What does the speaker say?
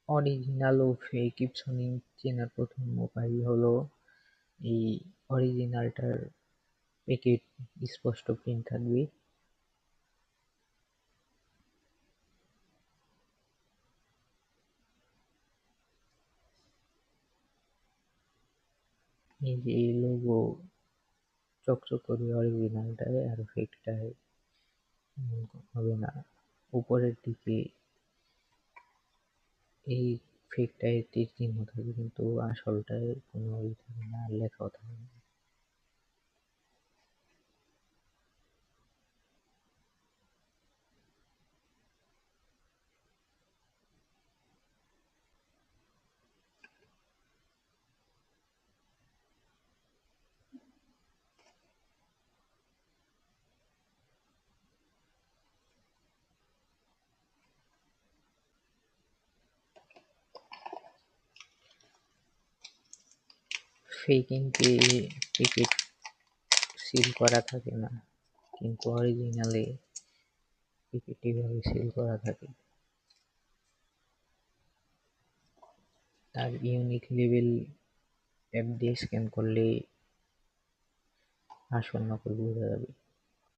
Original ও fake ইপসনিং চেনার প্রথম উপায় হলো এই অরিজিনালটার প্যাকেট স্পষ্ট প্রিন্ট থাকবে। এই যে লোগো চকচক করবে অরিজিনালটায়, আর ফেকটায় হবে না। উপরের দিকে এই ফেকটায় তীর চিহ্ন থাকবে, কিন্তু আসলটায় কোনো থাকবে না, আর লেখাও থাকবে না। ফেক ইংকে প্যাকেট সিল করা থাকে না, কিন্তু অরিজিনালে প্যাকেট এভাবে সিল করা থাকে। তার ইউনিক লেবেল ট্যাব দিয়ে স্ক্যান করলে আসল নকল বোঝা যাবে।